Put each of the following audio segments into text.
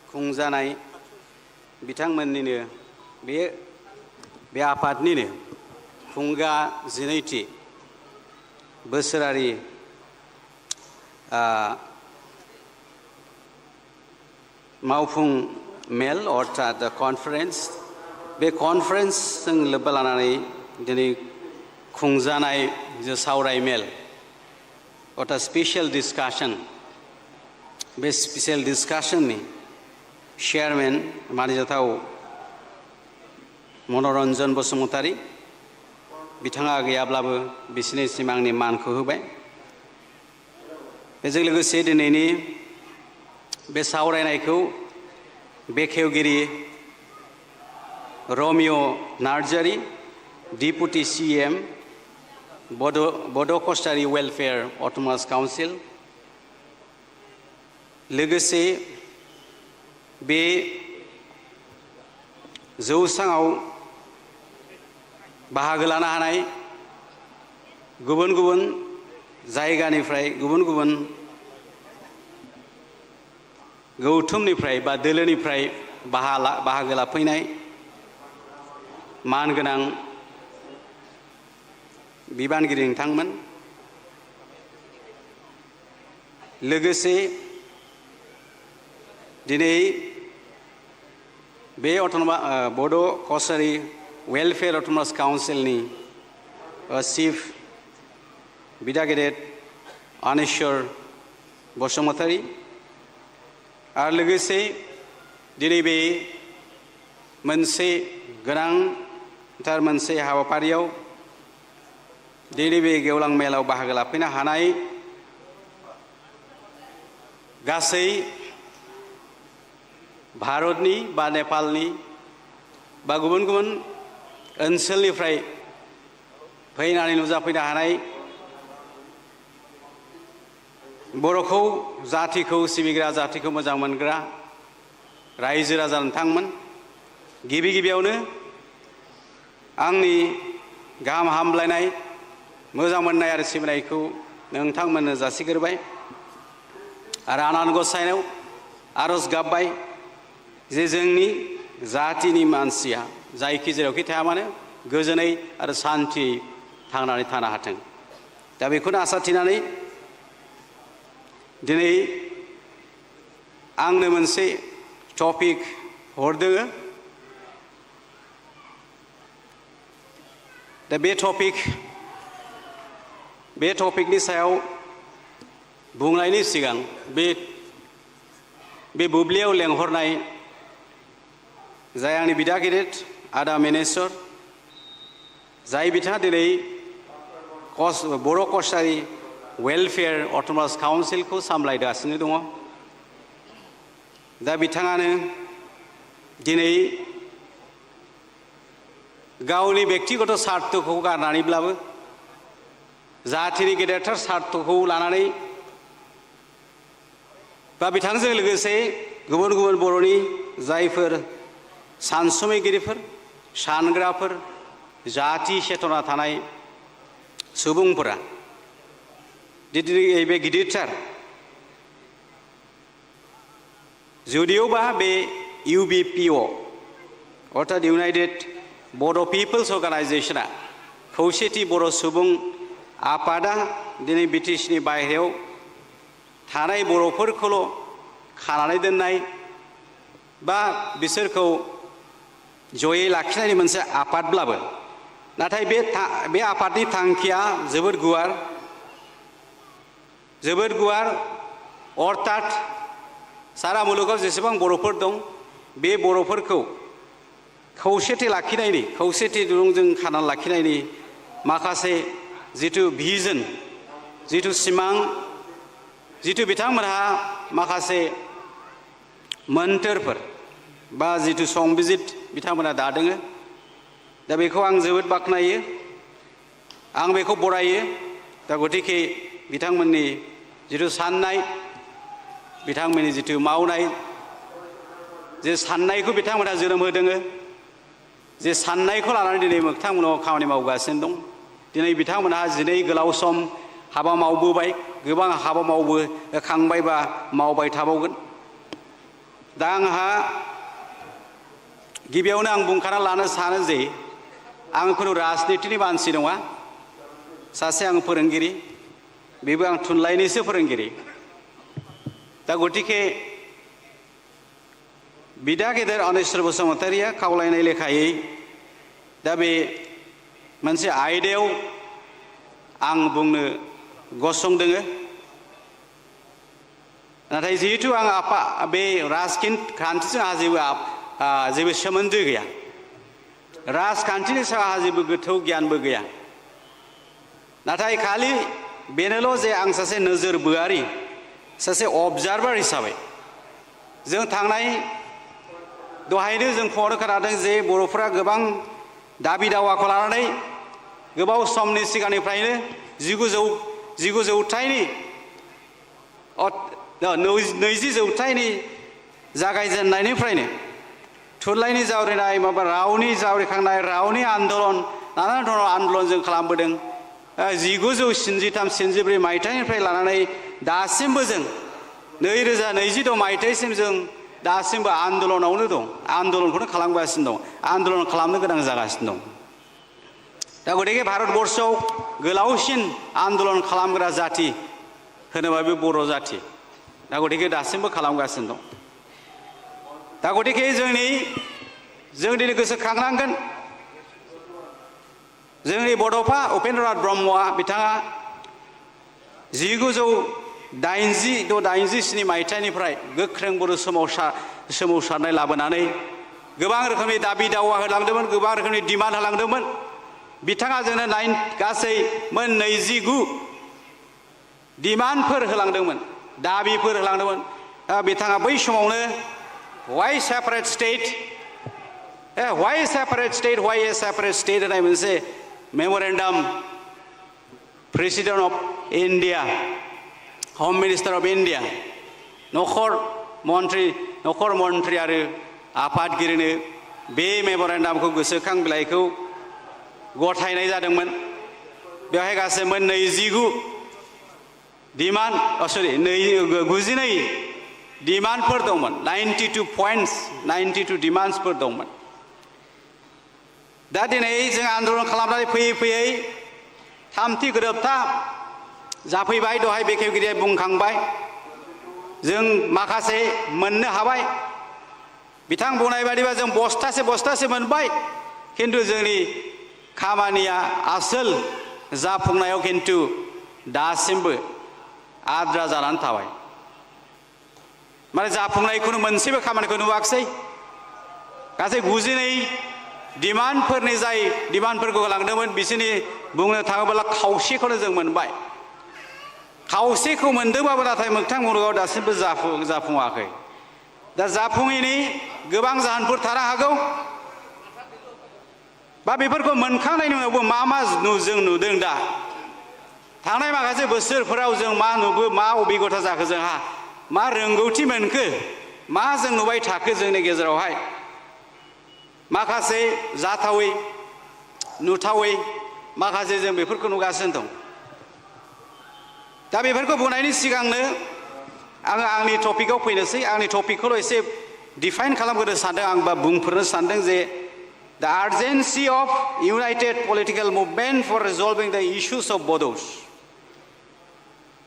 खुंजानाय बिथांमोननिनो बे आफादनिनो खुंगा 12थि बोसोरारि मावफुं मेल अर्थात कनफारेन्स बे कनफारेन्सजों लोब्बा लानानै दिनै खुंजानाय जे सावराय मेल अर्थात स्पेशल डिस्काशन बे स्पेशल डिस्काशननि चेयारमेन मानिजाथाव मनरन्जन बसुमतारी बिथाङा गैयाब्लाबो बिसोरनिसिम आंनि मानखौ होबाय। बेजों लोगोसे दिनैनि बे सावरायनायखौ बेखेवगिरि रमिय नार्जारी डिपुटी CM बड' कस्टारि वेलफेयर अट'नमास काउन्सिल लोगोसे बे जौसाङाव बाहागो लानो हानाय गुबुन गुबुन जायगानिफ्राय गुबुन गुबुन गौथुमनिफ्राय बा दोलोनिफ्राय बाहागो लाफैनाय मानगोनां बिबानगिरि नोंथांमोन लोगोसे दिनै बे बड' कसारि वेलफेयर अट'नमास काउन्सिलनि चिफ बिदा गेदेर अनिश्वर बसुमतारी आरो लोगोसे दिनै बे मोनसे गोनांथार मोनसे हाबाफारियाव दिनै बे गेवलां मेलाव बाहागो लाफैनो हानाय गासै भारतनि बा नेपालनि बा गुबुन गुबुन ओनसोलनिफ्राय फैनानै नुजाफैनो हानाय बर'खौ जातिखौ सिबिग्रा जातिखौ मोजां मोनग्रा रायजो राजा नोंथांमोन गिबि गिबियावनो आंनि गाहाम हामलायनाय मोजां मोननाय आरो सिबिनायखौ नोंथांमोननो जासिग्रोबाय आरो आनान गसाइनाव आरज गाबबाय जे जोंनि जातिनि मानसिया जायखि जेरावखि थाया मानो गोजोनै आरो सान्थियै थांनानै थानो हाथों। दा बेखौनो आसा थिनानै दिनै आंनो मोनसे टपिक हरदों। दा बे टपिकनि सायाव बुंनायनि सिगां बे बुब्लियाव लेंहरनाय जाय आंनि बिदा गिदिर आदा मेनेस्वर जाय बिथाङा दिनै बर' कसारि वेलफेयर अट'नमास काउन्सिलखौ सामलायगासिनो दङ। दा बिथाङानो दिनै गावनि बेक्तिगत सार्थखौ गारनानैब्लाबो जातिनि गेदेरथार सार्थखौ लानानै बा बिथांजों लोगोसे गुबुन गुबुन बर'नि जायफोर सानसुमैगिरिफोर सानग्राफोर जाति चेतना थानाय सुबुंफोरा दिनै बे गिदिरथार जुदियोबा बे UBPO अर्थात इउनाइटेड बड' पिपोल्स अर्गानाइजेशना खौसेथि बर' सुबुं आफादा दिनै BTCनि बायहेरायाव थानाय बर'फोरखौल' खानानै दोननाय बा बिसोरखौ जयै लाखिनायनि मोनसे आफादब्लाबो नाथाय बे आफादनि थांखिया जोबोद गुवार अर्थात सारा मुलुगाव जेसेबां बर'फोर दं बे बर'फोरखौ खौसेथि दुरुंजों खानानै लाखिनायनि माखासे जिथु भिजन जिथु सिमां जिथु बिथांमोनहा माखासे मोन्थोरफोर बा जिथु संबिजित बिथांमोना दादों। दा बेखौ आं जोबोद बाख्नायो आं बेखौ बरायो। दा गतिके बिथांमोननि जिथु साननाय बिथांमोननि जिथु मावनाय जे साननायखौ बिथांमोनहा जोनोम होदों जे साननायखौ लानानै दिनै मोगथांमोनाव खामानि मावगासिनो दं। दिनै बिथांमोनहा दिनै गोलाव सम हाबा मावबोबाय गोबां हाबा मावबोखांबाय बा मावबाय थाबावगोन। दा आंहा गिबियावनो आं बुंखाना लानो सानो जे आं खुनु राजनितिनि मानसि नङा सासे आं फोरोंगिरि बेबो आं थुनलाइनिसो फोरोंगिरि दा गतिके बिदा गेदेर अनेस्वर बसुमतारिया खावलायनाय लेखायै दा बे मोनसे आयदायाव आं बुंनो गसंदोङो नाथाय जिहेतु आं बे राजखान्थिजों आंहा जेबो सोमोन्दो गैया राजखान्थिनि सायाव आंहा जेबो गोथौ गियानबो गैया नाथाय खालि बेनोल' जे आं सासे नोजोर बोआरि सासे अबजार्भार हिसाबै जों थांनाय दहायनो जों फुङावनो खोनादों जे बर'फोरा गोबां दाबि दावाखौ लानानै गोबाव समनि सिगांनिफ्रायनो 19 जौथाइनि 20 जौथाइनि जागायजेननायनिफ्रायनो थुनलाइनि जावरिनाय माबा रावनि जावरिखांनाय रावनि आन्दलन नाना धरन आन्दलन जों खालामबोदों 1973-74 मायथाइनिफ्राय लानानै दासिमबो जों 2026 मायथाइसिम जों दासिमबो आन्दलनावनो दं आन्दलनखौनो खालामगासिनो दं आन्दलन खालामनो गोनां जागासिनो दं दा गतिके भारतबर्षआव गोलावसिन आन्दलन खालामग्रा जाति होनोबा बे बर' जाति दा गतिके दासिमबो खालामगासिनो दं दा गतिके जों दिनै गोसोखांनांगोन जोंनि बड'फा उपेन्द्रनाथ ब्रह्मआ बिथाङा 1987 मायथाइनिफ्राय गोख्रों बर' सोमावसारनाय लाबोनानै गोबां रोखोमनि दाबि दावा होलांदोंमोन गोबां रोखोमनि डिमान्ड होलांदोंमोन बिथाङा जोंनो गासै मोन 29 डिमान्डफोर होलांदोंमोन दाबिफोर होलांदोंमोन बिथाङा बै समावनो why separate state why a separate state होननाय मोनसे मेमोरेन्डाम प्रेसिडेन्ट अफ इन्डिया होम मिनिस्टार अफ इन्डिया नखर मन्त्रि आरो आफादगिरिनो बे मेमोरेन्डामखौ गोसोखां बिलाइखौ गथायनाय जादोंमोन बेवहाय गासै मोन 29 डिमान्ड 92 डिमान्डफोर दंमोन 92 पॉइंट्स 92 डिमान्ड्सफोर दंमोन दा दिनै जों आन्दलन खालामनानै फैयै थामथि गोरोबथा जाफैबाय दहाय बेखेवगिरिया बुंखांबाय जों माखासे मोननो हाबाय बिथां बुंनाय बादिबा जों बस्थासे मोनबाय खिन्थु जोंनि खामानिया आसोल जाफुंनायाव खिन्थु दासिमबो आद्रा जानानै थाबाय माने जाफुंनायखौनो मोनसेबो खामानिखौ नुवाखसै गासै 92 डिमान्डफोरनि जाय डिमान्डफोरखौ होलांदोंमोन बिसोरनि बुंनो थाङोब्ला खावसेखौनो जों मोनबाय खावसेखौ मोनदोंबाबो नाथाय मोगथां मुलुगाव दासिमबो जाफुङाखै दा जाफुङैनि गोबां जाहोनफोर थानो हागौ बा बेफोरखौ मोनखांनायनि उनावबो मा जों नुदों दा थांनाय माखासे बोसोरफोराव जों मा अभिगथा जाखो जोंहा मा रोंगौथि मोनखो मा जों नुबाय थाखो जोंनि गेजेरावहाय माखासे जाथावै नुथावै माखासे जों बेफोरखौ नुगासिनो दं दा बेफोरखौ बुंनायनि सिगांनो आङो आंनि टपिकआव फैनोसै आंनि टपिकखौल' एसे डिफाइन खालामग्रोनो सानदों आं बा बुंफोरनो सानदों जे the urgency of united political movement for resolving the issues of Bodos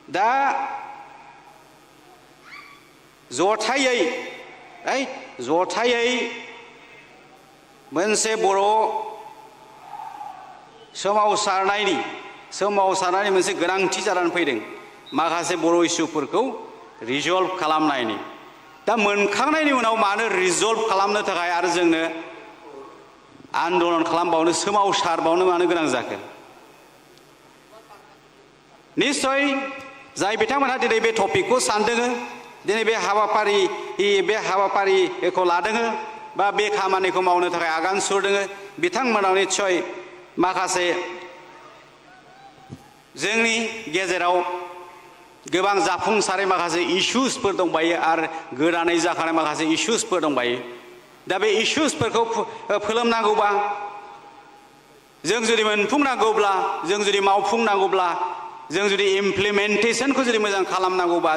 दा जथायै मोनसे बर' सोमावसारनायनि मोनसे गोनांथि जानानै फैदों माखासे बर' इस्युफोरखौ रिजल्भ खालामनायनि दा मोनखांनायनि उनाव मानो रिजल्भ खालामनो थाखाय आरो जोंनो आन्दलन खालामबावनो सोमावसारबावनो मानो गोनां जाखो निश्चय जाय बिथांमोनहा दिनै बे टपिकखौ सानदों दिनै बे हाबाफारिखौ लादों बा बे खामानिखौ मावनो थाखाय आगान सुरदों बिथांमोनाव निश्चय माखासे जोंनि गेजेराव गोबां जाफुंसारै माखासे इश्युसफोर दंबायो आरो गोदानै जाखानाय माखासे इश्युसफोर दंबायो दा बे इश्युसफोरखौ फोलोमनांगौबा जों जुदि मोनफुंनांगौब्ला जों जुदि मावफुंनांगौब्ला जों जुदि इमप्लिमेन्टेसनखौ जुदि मोजां खालामनांगौबा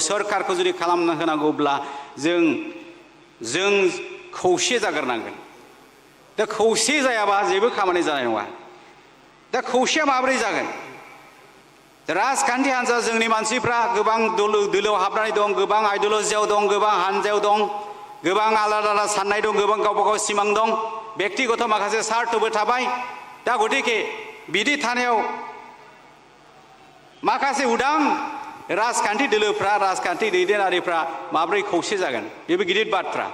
सरकारखौ जुदि खालामना होनांगौब्ला जों खौसे जाग्रोनांगोन दा खौसे जायाबा जेबो खामानि जानाय नङा दा खौसेया माबोरै जागोन राजखान्थि हान्जा जोंनि मानसिफ्रा गोबां दोलोआव हाबनानै दं गोबां आइडिय'लजियाव दं गोबां हान्जायाव दं गोबां आलादा आलादा साननाय दं गोबां गावबा गाव सिमां दं बेक्तिगत माखासे स्वार्थबो थाबाय दा गतिके बिदि थानायाव माखासे उदां राजखान्थि दोलोफ्रा राजखान्थि दैदेनारिफ्रा माबोरै खौसे जागोन बेबो गिदिर बाथ्रा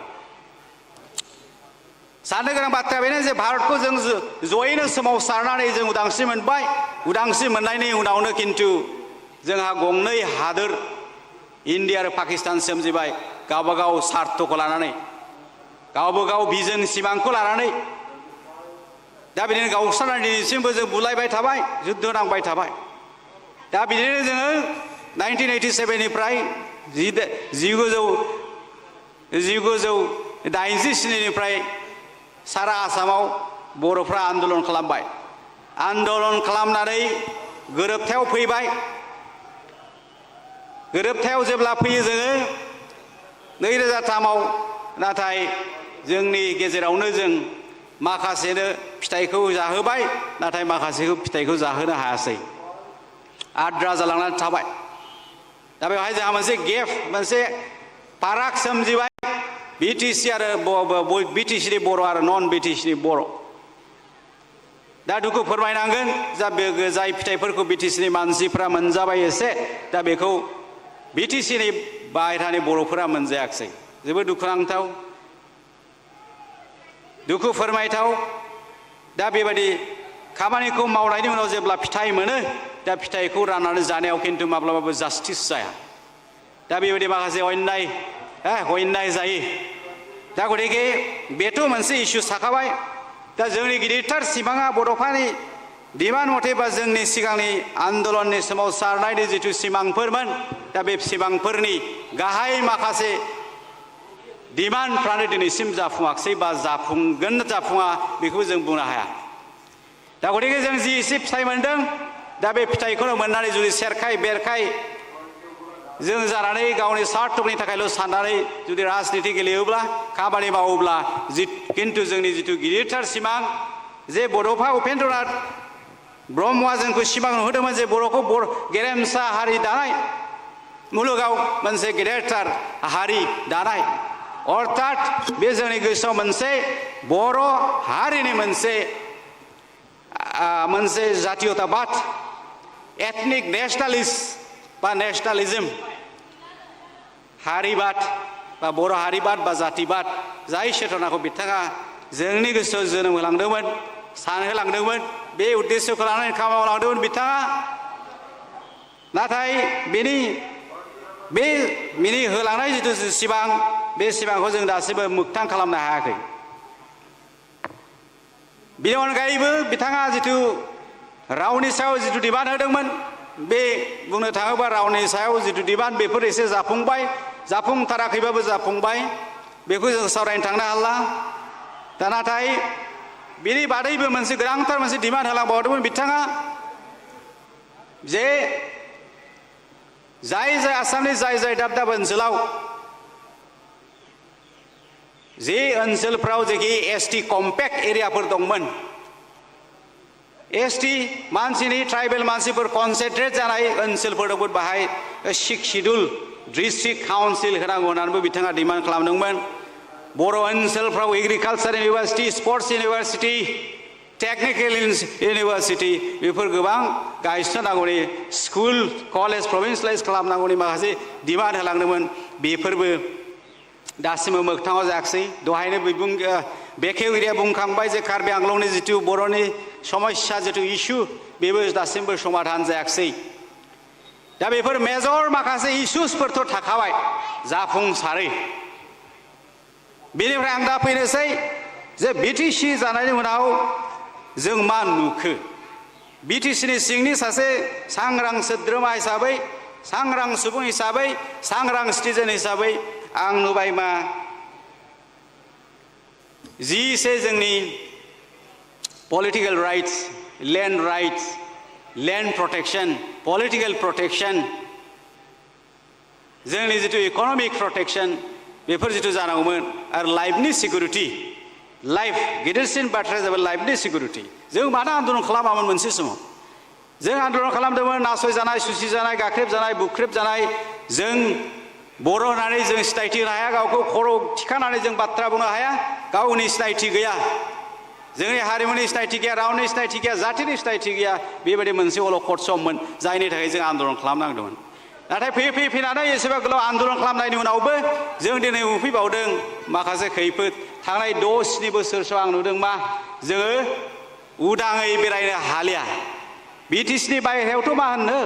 साननो गोनां बाथ्राया बेनो जे भारतखौ जों जयैनो सोमावसारनानै जों उदांस्रि मोनबाय उदांस्रि मोननायनि उनावनो किन्तु जोंहा गंनै हादोर इन्डिया आरो पाकिस्तान सोमजिबाय गावबा गाव स्वार्थखौ लानानै गावबा गाव भिजन सिमांखौ लानानै दा बिदिनो गावस्रानानै दिनैसिमबो जों बुलायबाय थाबाय जुद्ध नांबाय थाबाय दा बिदिनो जोङो 1987निफ्राय 1987निफ्राय सारा आसामाव बर'फ्रा आन्दलन खालामबाय आन्दलन खालामनानै गोरोबथायाव फैबाय गोरोबथायाव जेब्ला फैयो जोङो 2003आव नाथाय जोंनि गेजेरावनो जों माखासेनो फिथाइखौ जाहोबाय नाथाय माखासेखौ फिथाइखौ जाहोनो हायासै आद्रा जालांनानै थाबाय दा बेवहाय जोंहा मोनसे गेप मोनसे फाराग सोमजिबाय बिटिसि आरो बिटिसिनि बर' आरो नन बिटिसिनि बर' दा दुखु फोरमायनांगोन जाय फिथाइफोरखौ बिटिसिनि मानसिफ्रा मोनजाबाय एसे दा बेखौ बिटिसिनि बाहेरानि बर'फोरा मोनजायाखिसै जोबोद दुखुनांथाव दुखु फोरमायथाव दा बेबायदि खामानिखौ मावनायनि उनाव जेब्ला फिथाइ मोनो दा फिथाइखौ राननानै जानायाव किन्तु माब्लाबाबो जास्टिस जाया दा बेबायदि माखासे अन्याय जायो दा गतिके बेथ' मोनसे इस्यु थाखाबाय दा जोंनि गिदिरथार सिमाङा बड'फानि डिमान्ड मथे बा जोंनि सिगांनि आन्दलननि सोमावसारनायनि जिथु सिमांफोरमोन दा बे सिमांफोरनि गाहाय माखासे डिमान्डफ्रानो दिनैसिम जाफुङाखिसै बा जाफुंगोन जाफुङा बेखौ जों बुंनो हाया दा गतिके जों जि एसे फिथाइ मोनदों दा बे फिथाइखौनो मोननानै जुदि सेरखाय बेरखाय जों जानानै गावनि स्वार्थनि थाखायल' साननानै जुदि राजनिति गेलेयोब्ला खामानि मावोब्ला किन्तु जोंनि जिथु गिदिरथार सिमां जे बड'फा उपेन्द्रनाथ ब्रह्मआ जोंखौ सिमां नुहोदोंमोन जे बर'खौ गेरेमसा हारि दानाय मुलुगाव मोनसे गेदेरथार हारि दानाय अर्थात बे जोंनि गोसोआव मोनसे बर' हारिनि मोनसे जातीयताबाद एथनिक नेशनेलिस्ट बा नेशनेलिज्म हारिबाद बा बर' हारिबाद बा जातिबाद जाय चेतनाखौ बिथाङा जोंनि गोसोआव जोनोम होलांदोंमोन सानहोलांदोंमोन बे उद्देश्यखौ लानानै खामानि मावलांदोंमोन बिथाङा नाथाय बिनि होलांनाय जिथु सिमां बे सिमांखौ जों दासिमबो मोगथां खालामनो हायाखै बेनि अनगायैबो बिथाङा जिथु रावनि सायाव जिथु डिमान्ड होदोंमोन बे बुंनो थाङोबा रावनि सायाव जिथु डिमान्ड बेफोर एसे जाफुंबाय जाफुंथाराखैबाबो जाफुंबाय बेखौ जों सावरायनो थांनो हाला दा नाथाय बेनि बादैबो मोनसे गोनांथार मोनसे डिमान्ड होलांबावदोंमोन बिथाङा जे जाय आसामनि जाय दाब दाब ओनसोलाव जे ओनसोलफ्राव जेखि एसटि कम्पेक्ट एरियाफोर दंमोन एसटि मानसिनि ट्राइबेल मानसिफोर कनसेन्ट्रेट जानाय ओनसोलफोर दंमोन बाहाय 6 शिड्युल डिस्ट्रिक्ट काउन्सिल होनांगौ होननानैबो बिथाङा डिमान्ड खालामदोंमोन बर' ओनसोलफ्राव agriculture university sports university technical university बेफोर गोबां गायसननांगौनि स्कुल कलेज प्रभिन्सियेलाइज खालामनांगौनि माखासे डिमान्ड होलांदोंमोन बेफोरबो दासिमबो मोगथाङाव जायाखिसै दहायनो बेखेवगिरिया बुंखांबाय जे कार्बि आंलंनि जिथु बर'नि समस्या जिथु इस्यु बेबो दासिमबो समाधान जायाखिसै दा बेफोर मेजर माखासे इस्युसफोरथ' थाखाबाय जाफुंसारै बेनिफ्राय आं दा फैनोसै जे बिटिसि जानायनि उनाव जों मा नुखो बिटिसिनि सिंनि सासे सांग्रां सोद्रोमा हिसाबै सांग्रां सुबुं हिसाबै सांग्रां सिटिजेन हिसाबै आं नुबाय मा जिसे जोंनि political rights land rights land protection, political protection, जोंनि जितु economic protection बेफोर जितु जानांगौमोन आरो लाइफनि सिकिउरिटि लाइफ गिदिरसिन बाथ्राया जाबाय लाइफनि सिकिउरिटि जों मानो आन्दलन खालामामोन मोनसे समाव जों आन्दलन खालामदोंमोन नासय जानाय सुसि जानाय गाख्रेब जानाय बुख्रेब जानाय जों बर' होननानै जों सिनायथि होनो हाया गावखौ खर' थिखानानै जों बाथ्रा बुंनो हाया गावनि सिनायथि गैया जोंनि हारिमुनि सिनायथि गैया रावनि सिनायथि गैया जातिनि सिनायथि गैया बेबायदि मोनसे अलखद सममोन जायनि थाखाय जों आन्दलन खालामनांदोंमोन नाथाय फैयै फैनानै एसेबां गोलाव आन्दलन खालामनायनि उनावबो जों दिनै नुफैबावदों माखासे खैफोद थांनाय 6-7 बोसोरसो आं नुदों मा जोङो उदाङै बेरायनो हालिया बिटिसिनि बायहेरायावथ' मा होननो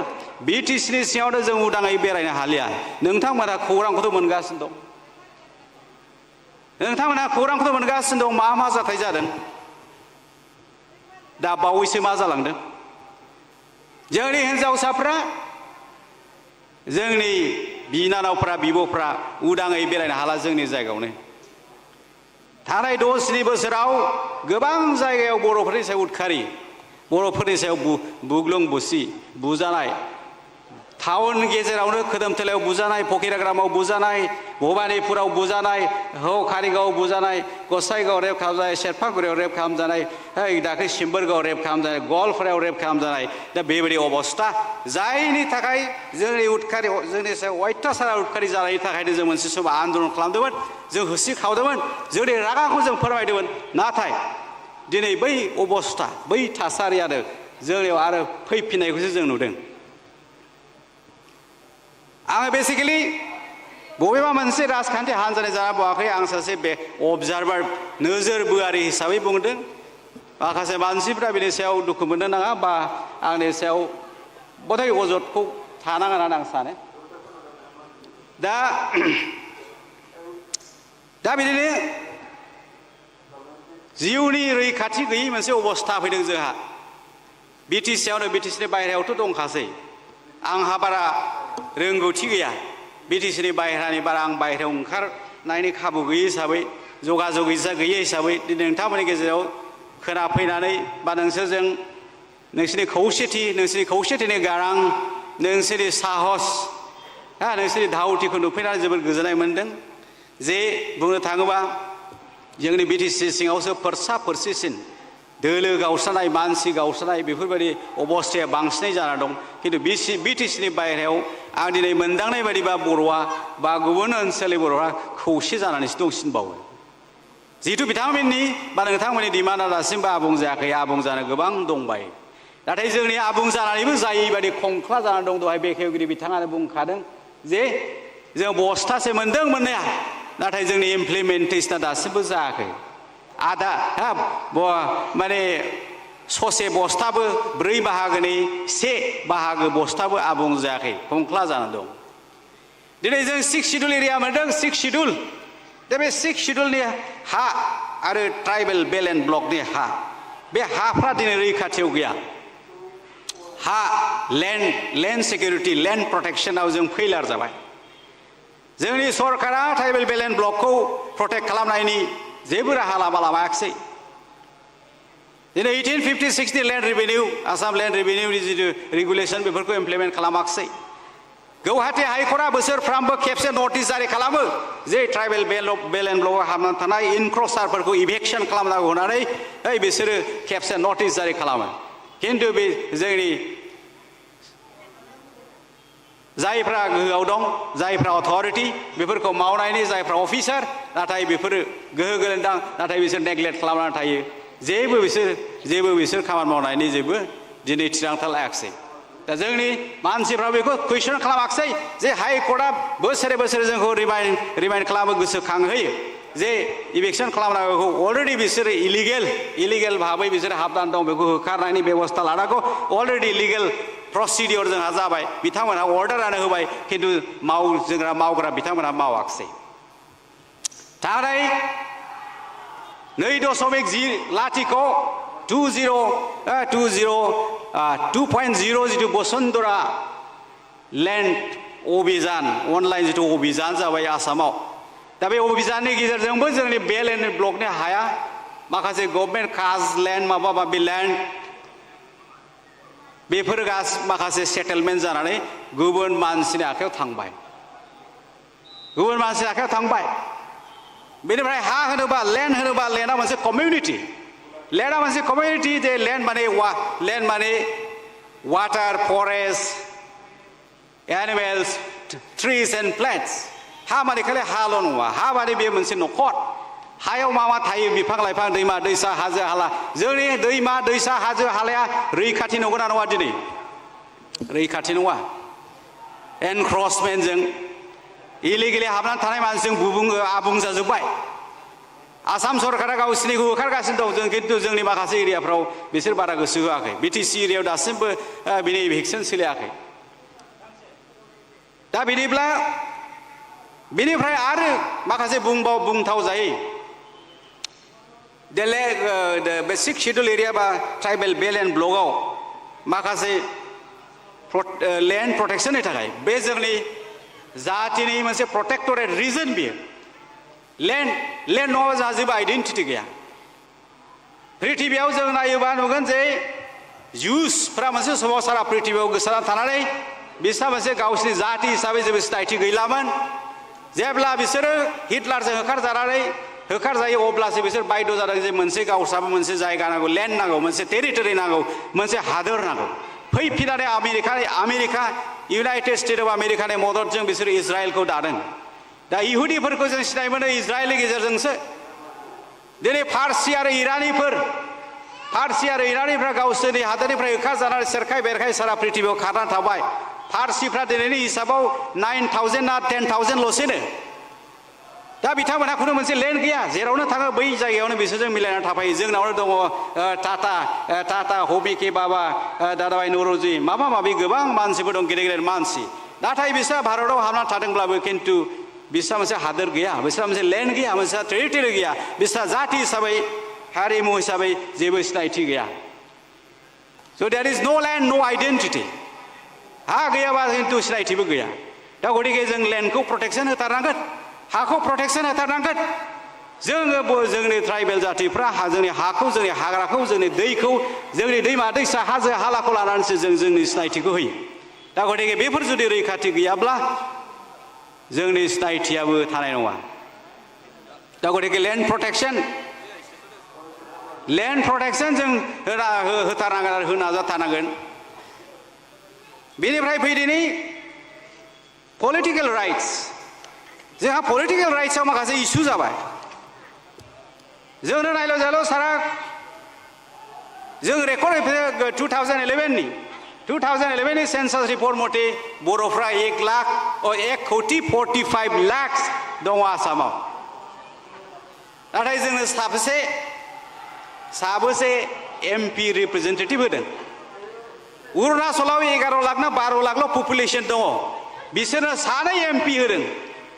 बिटिसिनि सिङावनो जों उदाङै बेरायनो हालिया नोंथांमोना खौरांखौथ' मोनगासिनो दं नोंथांमोना खौरांखौथ' मोनगासिनो दं मा जाथाय जादों दा बावैसो मा जालांदों जोंनि हिनजावसाफ्रा जोंनि बिनानावफ्रा बिब'फ्रा उदाङै बेरायनो हाला जोंनि जायगायावनो थांनाय 6-7 बोसोराव गोबां जायगायाव बर'फोरनि सायाव उदखारि बर'फोरनि सायाव बुग्लुं बुसि बुजानाय टाउन गेजेरावनो खोदोमथलायाव बुजानाय फकिराग्रामाव बुजानाय भबानिपुराव बुजानाय कारिगावआव बुजानाय गसाइगावआव रेप खालामजानाय सेरफांगुरियाव रेप खालामजानाय दाख्लै सिम्बोरगावआव रेप खालामजानाय गवालपारायाव रेप खालामजानाय दा बेबायदि अबस्था जायनि थाखाय जोंनि उदखारि जोंनि सायाव अयथासार उदखारि जानायनि थाखायनो जों मोनसे समाव आन्दलन खालामदोंमोन जों होसिख्रावदोंमोन जोंनि रागाखौ जों फोरमायदोंमोन नाथाय दिनै बै अबस्था बै थासारियानो जोंनियाव आरो फैफिननायखौसो जों नुदों आङो बेसिकेलि बबेबा मोनसे राजखान्थि हान्जानि जाना बुङाखै आं सासे बे अबजार्भार नोजोर बोआरि हिसाबै बुंदों माखासे मानसिफ्रा बेनि सायाव दुखु मोननो नाङा बा आंनि सायाव बधाय अजदखौ थानाङा होननानै आं सानो दा बिदिनो जिउनि रैखाथि गैयै मोनसे अबस्था फैदों जोंहा बिटिसिआवनो बिटिसिनि बाहेरायावथ' दंखासै आंहा बारा रोंगौथि गैया बिटिसिनि बाहेरानि बारा आं बाहेरायाव ओंखारनायनि खाबु गैयै हिसाबै जगाजग गैयै हिसाबै दिनै नोंथांमोननि गेजेराव खोनाफैनानै बा नोंसोरजों नोंसोरनि खौसेथिनि गारां नोंसोरनि साहस नोंसोरनि धाउथिखौ नुफैनानै जोबोद गोजोननाय मोन्दों जे बुंनो थाङोबा जोंनि बिटिसि सिङावसो फोरसा फोरसिसिन दोलो गावस्रानाय मानसि गावस्रानाय बेफोरबायदि अबस्थाया बांसिनै जाना दं खिन्थु बिटिसिनि बाहेरायाव आं दिनै मोनदांनाय बायदिबा बर'आ बा गुबुन ओनसोलनि बर'आ खौसे जानानैसो दंसिनबावो जिहेतु बिथांमोननि बा नोंथांमोननि डिमान्डआ दासिमबो आबुं जायाखै आबुं जानो गोबां दंबाय नाथाय जोंनि आबुं जानानैबो जायै बायदि खंख्ला जानानै दं दहाय बेखेवगिरि बिथाङानो बुंखादों जे जों बस्थासे मोनदों मोननाया नाथाय जोंनि इमप्लिमेन्टेसना दासिमबो जायाखै आधा माने ससे बस्थाबो 4 बाहागोनि 1 बाहागो बस्थाबो आबुं जायाखै खंख्ला जानानै दं दिनै जों 6 शिड्युल एरिया मोनदों 6 शिड्युल दा बे 6 शिड्युलनि हा आरो ट्राइबेल बेल एन्ड ब्लकनि हा बे हाफ्रा दिनै रैखाथियाव गैया हा लेन्ड सिकिउरिटि लेन्ड प्रटेक्शनाव जों फेइलार जाबाय जोंनि सरकारा ट्राइबेल बेल एन्ड ब्लकखौ प्रटेक्ट खालामनायनि जेबो राहा लामा लायाखिसै दिनै 1856 नि लेन्ड रेभिनिउ आसाम लेन्ड रेभिनिउनि जितु रेगुलेसन बेफोरखौ इमप्लिमेन्ट खालामाखिसै गौहाटी हाइकर्टआ बोसोरफ्रामबो खेबसे नटिस जारि खालामो जे ट्राइबेल बेल एन्ड ब्लकआव हाबनानै थानाय इनक्रसारफोरखौ इभेक्सन खालामनांगौ होननानै बिसोरो खेबसे नटिस जारि खालामो खिन्थु बे जोंनि जायफ्रा गोहोआव दं जायफ्रा अथरिटि बेफोरखौ मावनायनि जायफ्रा अफिसार नाथाय बेफोरो गोहो गोरोन्दां नाथाय बिसोर नेग्लेक्ट खालामनानै थायो जेबो बिसोर खामानि मावनायनि जेबो दिनै थिरांथा लायाखिसै दा जोंनि मानसिफ्रा बेखौ कुइसन खालामाखिसै जे हाइकर्टआ बोसोरे बोसोरे जोंखौ रिमाइन्ड खालामो गोसोखांहोयो जे इभेक्सन खालामनांगौखौ अलरेडि बिसोरो इलिगेल भाबै बिसोरो हाबनानै दं बेखौ होखारनायनि बेबस्था लानांगौ अलरेडि लिगेल प्रसिडियर जोंहा जाबाय बिथांमोनहा अर्डारानो होबाय खिन्थु मावग्रा बिथांमोनहा मावाखिसै थांनाय 2.0 जितु बसुन्धरा लेन्ड अभियान अनलाइन जितु अभियान जाबाय आसामाव दा बे अभियाननि गेजेरजोंबो जोंनि बेल एन्ड ब्लकनि हाया माखासे गभर्नमेन्ट काज लेन्ड माबा माबि लेन्ड बेफोर माखासे सेटेलमेन्ट जानानै गुबुन मानसिनि आखायाव थांबाय गुबुन मानसिनि आखायाव थांबाय बेनिफ्राय हा होनोबा लेन्डआ मोनसे कमिउनिटि लेन्डआ मोनसे कमिउनिटि जे लेन्ड माने water forest animals trees and plants हा माने खालि हाल' नङा हा माने बे मोनसे न'खर हायाव मा थायो बिफां लाइफां दैमा दैसा हाजो हाला जोंनि दैमा दैसा हाजो हालाया रैखाथि नंगौना नङा दिनै रैखाथि नङा एनक्रचमेन्टजों इलिगेलि हाबनानै थानाय मानसिजों आबुं जाजोब्बाय आसाम सरकारा गावसिनिखौ होखारगासिनो दं जों खिन्थु जोंनि माखासे एरियाफ्राव बिसोर बारा गोसो होआखै बिटिसि एरियायाव दासिमबो बिनि इभिक्सन सोलियाखै दा बिनिफ्राय आरो माखासे बुंथाव जायै बे 6 शेड्युल एरिया बा ट्राइबेल बेल्ट एन्ड ब्लकआव माखासे लेन्ड प्रटेक्शननि थाखाय बे जोंनि जातिनि मोनसे प्रोटेक्टरेट रिजन बियो लेन्ड नङाबा जोंहा जेबो आइडेन्टिटि गैया पृथिबियाव जों नायोबा नुगोन जे जुसफ्रा मोनसे समाव सारा पृथिबियाव गोसारना थानानै बिसोरहा मोनसे गावसिनि जाति हिसाबै जेबो सिनायथि गैलामोन जेब्ला बिसोरो हिटलारजों होखारजायो अब्लासो बिसोर बायद' जादों जे मोनसे गावस्राबो मोनसे जायगा नांगौ लेन्ड नांगौ मोनसे टेरिटरि नांगौ मोनसे हादोर नांगौ फैफिननानै आमेरिका इउनाइटेड स्टेट अफ आमेरिकानि मददजों बिसोर इजराइलखौ दादों दा इहुदिफोरखौ जों सिनाय मोनो इजराइलनि गेजेरजोंसो दिनै फारसि आरो इरानिफ्रा गावसोरनि हादोरनिफ्राय होखारजानानै सेरखाय बेरखाय सारा पृथिबियाव खारनानै थाबाय फारसिफ्रा दिनैनि हिसाबाव 9,000 ना 10,000 ल'सैनो दा बिथांमोनहा खुनु मोनसे लेन्ड गैया जेरावनो थाङो बै जायगायावनो बिसोरजों मिलायनानै थाफायो जोंनावनो दङ टाटा हमिके बाबा दादाभाई नौरोजि माबा माबि गोबां मानसिफोर दं गेदेर मानसि नाथाय बिसोर भारताव हाबनानै थादोंब्लाबो खिन्थु बिसोरहा मोनसे हादोर गैया बिसोरहा मोनसे लेन्ड गैया मोनसे टेरिटरि गैया बिसोरहा जाति हिसाबै हारिमु हिसाबै जेबो सिनायथि गैया स' देयर इज नो लेन्ड नो आइडेन्टिटि हा गैयाबा खिन्थु सिनायथिबो गैया दा गतिके जों लेन्डखौ प्रटेक्सन होथारनांगोन हाखौ प्रटेक्सन होथारनांगोन जोंनि ट्राइबेल जातिफ्रा जोंनि हाखौ जोंनि हाग्राखौ जोंनि दैखौ जोंनि दैमा दैसा हाजो हालाखौ लानानैसो जों जोंनि सिनायथिखौ होयो दा गतिके बेफोर जुदि रैखाथि गैयाब्ला जोंनि सिनायथियाबो थानाय नङा दा गतिके लेन्ड प्रटेक्सन जों होथारनांगोन आरो होनो नाजाथारनांगोन बेनिफ्राय फैदिनि पलिटिकेल राइट्स जोंहा पलिटिकेल राइट्सआव माखासे इस्यु जाबाय जोंनो नायल' जाल' सारा जों रेकर्ड 2011 सेन्सास रिपर्ट मथे बर'फ्रा 1,45,00,000 दङ आसामाव नाथाय जोंनो साबेसे MP रिप्रेजेन्टेटिभ होदों अरुणाचलाव 11 लाख ना 12 लाखल' पपुलेसन दङ बिसोरनो सानै MP होदों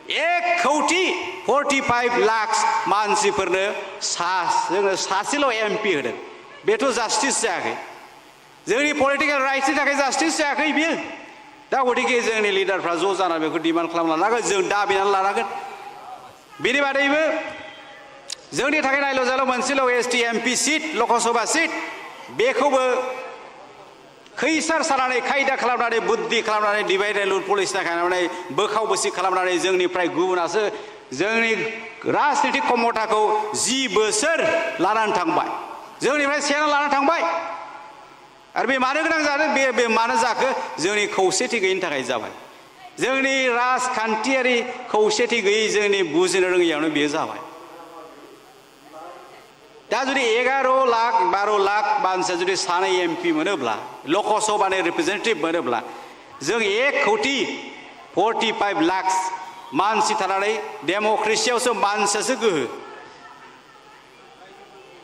1,45,00,000 मानसिफोरनो जोङो सासेल' MP होदों बेथ' जास्टिस जायाखै जोंनि पलिटिकेल राइट्सनि थाखाय जास्टिस जायाखै बियो दा गतिके जोंनि लिडारफ्रा ज' जानानै बेखौ डिमान्ड खालामना लानांगोन जों दाबिनानै लानांगोन बेनि बादैबो जोंनि थाखाय नायल' जाल' मोनसेल' ST MP seat Lok Sabha seat बेखौबो खैसार सानानै खायदा खालामनानै बुद्धि खालामनानै डिभाइड एन्ड रुल पलिसि खालामनानै बोखाव बोसि खालामनानै जोंनिफ्राय गुबुनासो जोंनि राजनितिक क्षमताखौ 10 बोसोर लानानै थांबाय जोंनिफ्राय सेना लानानै थांबाय आरो बे मानो गोनां जादों बे मानो जाखो जोंनि खौसेथि गैयिनि थाखाय जाबाय जोंनि राजखान्थियारि खौसेथि गैयै जोंनि बुजिनो रोङैयावनो बेयो जाबाय दा जुदि 11 लाख 12 लाख मानसिया जुदि सानै MP मोनोब्ला लकसभानि रिप्रेजेन्टेटिभ मोनोब्ला जों 1,45,00,000 मानसि थानानै डेम'क्रेसियावसो मानसियासो गोहो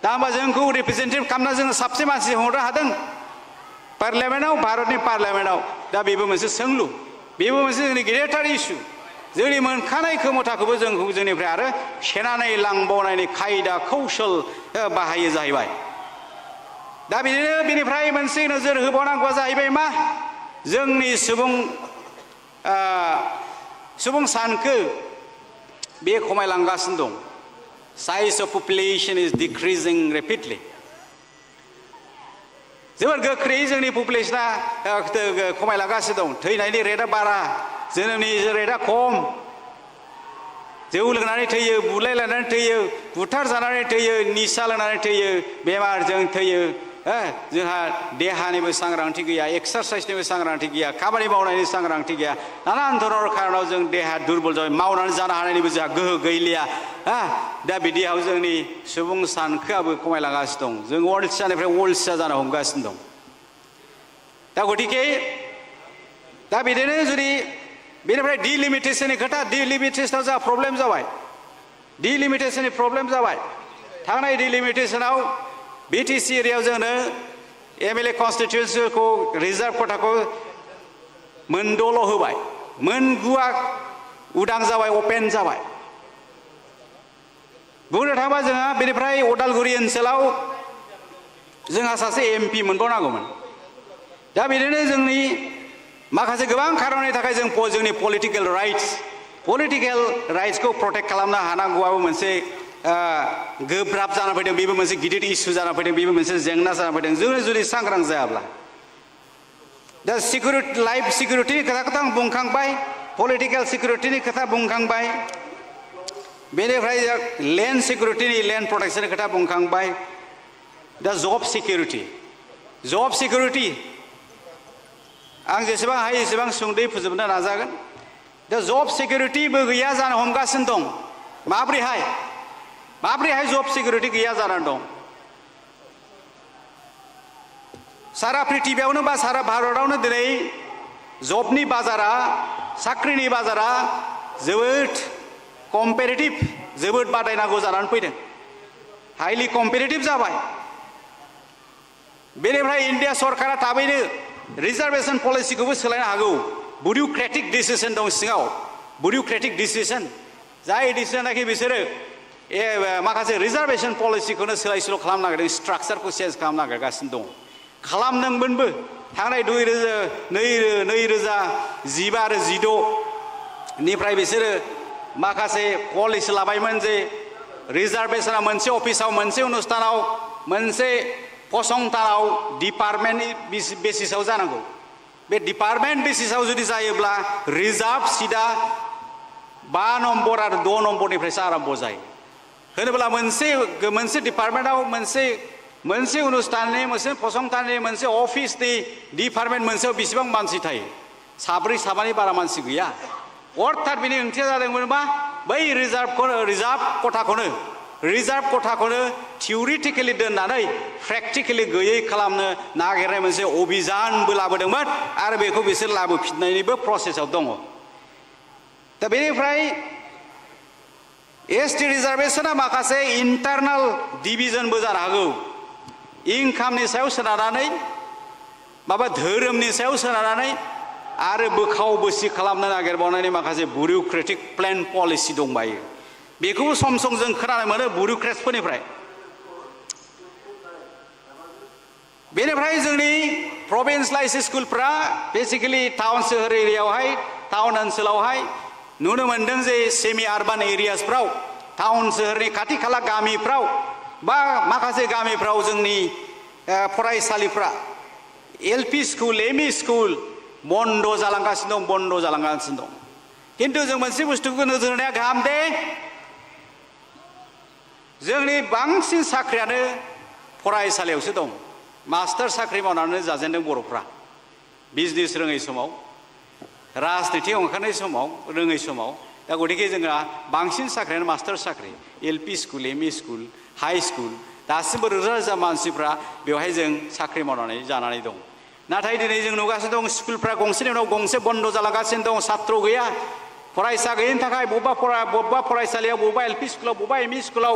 दा होमबा जोंखौ रिप्रेजेन्टेटिभ खालामना जोङो साबसे मानसि हरनो हादों पार्लियामेन्टआव भारतनि पार्लियामेन्टआव दा बेबो मोनसे सोंलु बेबो मोनसे जोंनि गेदेरथार इस्यु जोंनि मोनखानाय क्षमताखौबो जोंनिफ्राय आरो सेनानै लांबावनायनि खायदा कौशल बाहायो जाहैबाय दा बिदिनो बिनिफ्राय मोनसे नोजोर होबावनांगौआ जाहैबाय मा जोंनि सुबुं सानखो बे खमायलांगासिनो दं size of population is decreasing rapidly जोबोद गोख्रैयै जोंनि पपुलेसना खमायलांगासिनो दं थैनायनि रेटआ बारा जोनोमनि रेटआ खम जौ लोंनानै थैयो बुलायलायनानै थैयो बुथार जानानै थैयो निसा लोंनानै थैयो बेमारजों थैयो जोंहा देहानिबो सांग्रांथि गैया एक्सारसाइसनिबो सांग्रांथि गैया खामानि मावनायनि सांग्रांथि गैया नानान धरन कारनाव जों देहा दुरबल जाबाय मावनानै जानो हानायनिबो जोंहा गोहो गैलिया दा बिदियाव जोंनि सुबुं सानखोआबो खमायलांगासिनो दं जों अलसियानिफ्राय अलसिया जानो हमगासिनो दं दा गतिके दा बिदिनो जुदि बेनिफ्राय डिलिमिटेशननि खोथा डिलिमिटेशनाव जोंहा प्रब्लेम जाबाय डिलिमिटेशननि प्रब्लेम जाबाय थांनाय डिलिमिटेशनाव BTC एरियायाव जोंनो MLA कन्स्टिट्युएन्सिखौ रिजार्भ खथाखौ मोनद'ल' होबाय मोनगुआ उदां जाबाय अपेन जाबाय बुंनो थाङोबा जोंहा बेनिफ्राय उदालगुरि ओनसोलाव जोंहा सासे MP मोनबावनांगौमोन दा बिदिनो जोंनि माखासे गोबां खारननि थाखाय जों जोंनि पलिटिकेल राइट्सखौ प्रटेक्ट खालामनो हानांगौआबो मोनसे गोब्राब जाना फैदों बेबो मोनसे गिदिर इस्यु जाना फैदों बेबो मोनसे जेंना जाना फैदों जोङो जुदि सांग्रां जायाब्ला दा लाइफ सिकिउरिटिनि खोथाखौथ' आं बुंखांबाय पलिटिकेल सिकिउरिटिनि खोथा बुंखांबाय बेनिफ्राय लेन्ड सिकिउरिटिनि लेन्ड प्रटेक्शननि खोथा बुंखांबाय दा जब सिकिउरिटि आं जेसेबां हायो एसेबां सुंद'यै फोजोबनो नाजागोन दा जब सिकिउरिटिबो गैया जानो हमगासिनो दं माब्रैहाय जब सिकिउरिटि गैया जानानै दं सारा पृथिबियावनो बा सारा भारतआवनो दिनै जबनि बाजारा साख्रिनि बाजारा जोबोद कम्पेटिटिभ जोबोद बादायनांगौ जानानै फैदों हाइलि कम्पेटिटिभ जाबाय बेनिफ्राय इन्डिया सरकारा थाबैनो रिजार्भेशन पलिसिखौबो सोलायनो हागौ बुरिउक्रेटिक डिसिसन दं सिङाव बुरिउक्रेटिक डिसिसन जाय डिसिसनाखि बिसोरो माखासे रिजार्भेशन पलिसिखौनो सोलाय सोल' खालामनो नागिरदों स्ट्राक्चारखौ चेन्ज खालामनो नागिरगासिनो दं खालामदोंमोनबो थांनाय 2015 आरो 16 निफ्राय बिसोरो माखासे पलिसि लाबायमोन जे रिजार्भेशना मोनसे अफिसाव मोनसे अनुष्ठानाव मोनसे फसंथानाव डिपार्टमेन्टनि बेसिसाव जानांगौ बे डिपार्टमेन्ट बेसिसाव जुदि जायोब्ला रिजार्भ सिदा 5 नम्बर आरो 2 नम्बरनिफ्रायसो आरम्भ जायो होनोब्ला मोनसे डिपार्टमेन्टआव मोनसे अनुष्ठाननि मोनसे फसंथाननि मोनसे अफिसनि डिपार्टमेन्ट मोनसेयाव बेसेबां मानसि थायो साब्रै साबानि बारा मानसि गैया अर्थात बिनि ओंथिया जादोंमोन मा बै रिजार्भ खथाखौनो थिउरिटिकेलि दोननानै प्रेक्टिकेलि गैयै खालामनो नागिरनाय मोनसे अभियानबो लाबोदोंमोन आरो बेखौ बिसोर लाबोफिननायनिबो प्रसेसआव दङ दा बेनिफ्राय ST रिजार्भेशना माखासे इन्टारनाल डिभिजनबो जानो हागौ इनकामनि सायाव सोनारनानै माबा धोरोमनि सायाव सोनारनानै आरो बोखाव बोसि खालामनो नागिरबावनायनि माखासे बुरिउक्रेटिक प्लेन पलिसि दंबायो बेखौबो सम सम जों खोनानो मोनो बुरिउक्रेट्सफोरनिफ्राय बेनिफ्राय जोंनि प्रभिन्सियेलाइज स्कुलफ्रा बेसिकेलि टाउन सोहोर एरियायावहाय टाउन ओनसोलावहाय नुनो मोनदों जे सेमि आर्बान एरियासफ्राव टाउन सोहोरनि खाथि खाला गामिफ्राव बा माखासे गामिफ्राव जोंनि फरायसालिफ्रा LP स्कुल ME स्कुल बन्द जालांगासिनो दं खिन्थु जों मोनसे बुस्थुखौ नोजोर होनाया गाहाम दे जोंनि बांसिन साख्रियानो फरायसालियावसो दं मास्टार साख्रि मावनानै जाजेनदों बर'फ्रा बिजनेस रोङै समाव राजनितियाव ओंखारनाय समाव रोङै समाव दा गतिके जोंहा बांसिन साख्रियानो मास्टार साख्रि LP school ME school high school दासिमबो रोजा रोजा मानसिफ्रा बेवहाय जों साख्रि मावनानै जानानै दं नाथाय दिनै जों नुगासिनो दं स्कुलफ्रा गंसेनि उनाव गंसे बन्द जालांगासिनो दं छात्र गैया फरायसा गैयिनि थाखाय बबेबा फरायसालियाव बबेबा LP स्कुलाव बबेबा ME स्कुलाव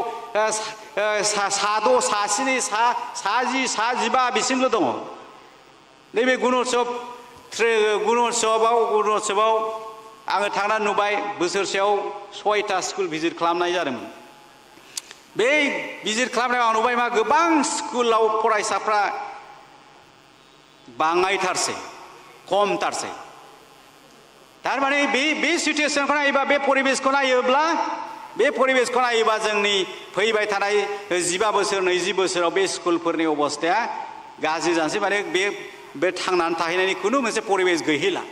सा6 सा7 सा10 सा15 बिसिमल' दङ नैबे गुणोत्सवआव आङो थांनानै नुबाय बोसोरसेयाव 6टा स्कुल भिजिट खालामनाय जादोंमोन बे भिजिट खालामनायाव आं नुबाय मा गोबां स्कुलाव फरायसाफ्रा बाङायथारसै खमथारसै थारमाने बे सिचुएसनखौ नायोबा बे परिबेसखौ नायोबा जोंनि फैबाय थानाय 15 बोसोर 20 बोसोराव बे स्कुलफोरनि अबस्थाया गाज्रि जानोसै माने बे थांनानै थाहैनायनि खुनु मोनसे परिबेस गैहैला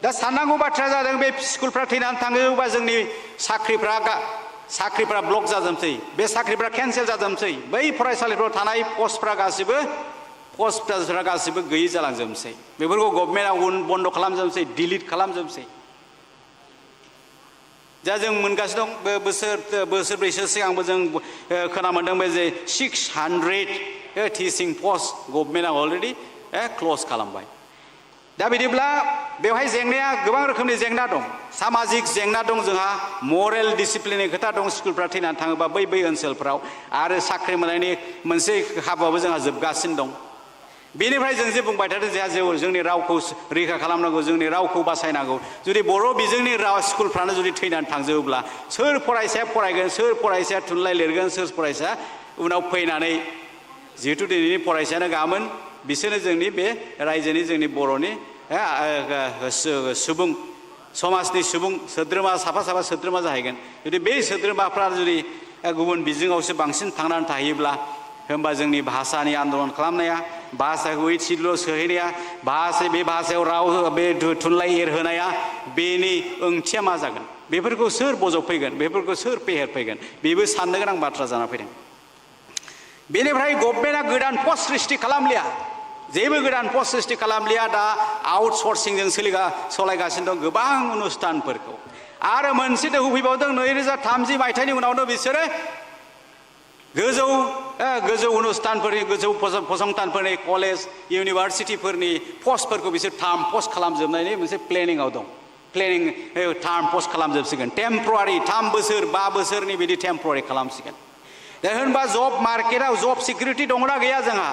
दा साननांगौ बाथ्राया जादों बे स्कुलफ्रा थैनानै थाङोबा जोंनि साख्रिफ्रा ब्लक जाजोबसै बे साख्रिफ्रा केन्सेल जाजोबसै बै फरायसालिफ्राव थानाय पस्टफ्रा गासिबो गैयै जालांजोबसै बेफोरखौ गभर्नमेन्टआ बन्द खालामजोबसै डिलिट खालामजोबसै दा जों मोनगासिनो दं बोसोरब्रैसो सिगांबो जों खोनानो मोनदों बे जे 600 टिचिं पस्ट गभर्नमेन्टआ अलरेडि क्ल'ज खालामबाय दा बिदिब्ला बेवहाय जेंनाया गोबां रोखोमनि जेंना दं सामाजिक जेंना दं जोंहा मरेल डिसिप्लिननि खोथा दं स्कुलफ्रा थैनानै थाङोबा बै ओनसोलफ्राव आरो साख्रि मोननायनि मोनसे खाबुआबो जोंहा जोबगासिनो दं बेनिफ्राय जों जे बुंबाय थादों जोंहा जोंनि रावखौ रैखा खालामनांगौ जोंनि रावखौ बासायनांगौ जुदि बर' बिजोंनि राव स्कुलफ्रानो जुदि थैनानै थांजोबोब्ला सोर फरायसाया फरायगोन सोर फरायसाया थुनलाइ लिरगोन सोर फरायसाया उनाव फैनानै जिहेतु दिनैनि फरायसायानो गामोन बिसोरनो जोंनि बे रायजोनि जोंनि बर'नि सुबुं समाजनि सुबुं सोद्रोमा साफा सोद्रोमा जाहैगोन जुदि बे सोद्रोमाफ्रा जुदि गुबुन बिजोङावसो बांसिन थांनानै थाहैयोब्ला होमबा जोंनि भाषानि आन्दलन खालामनाया भाषाखौ इथिल' सोहैनाया बे भाषायाव राव बे थुनलाइ एरहोनाया बेनि ओंथिया मा जागोन बेफोरखौ सोर बजबफैगोन बेफोरखौ सोर फेहेरफैगोन बेबो साननो गोनां बाथ्रा जाना फैदों बेनिफ्राय गभर्नमेन्टआ गोदान पस्ट सृष्टि खालामलिया जेबो गोदान पस्ट सृष्टि खालामलिया दा आउटसर्सिंजों सालायगासिनो दं गोबां अनुष्ठानफोरखौ आरो मोनसे दोहौ फैबावदों 2030 मायथाइनि उनावनो बिसोरो गोजौ अनुष्ठानफोरनि गोजौ फसंथानफोरनि कलेज इउनिभारसिटिफोरनि पस्टफोरखौ बिसोर टार्म पस्ट खालामजोबनायनि मोनसे प्लेनिंआव दं टार्म पस्ट खालामजोबसिगोन टेम्परारि 3 बोसोर 5 बोसोरनि बिदि टेम्परारि खालामसिगोन दा होनबा जब मार्केटआव जब सिकिउरिटि दंना गैया जोंहा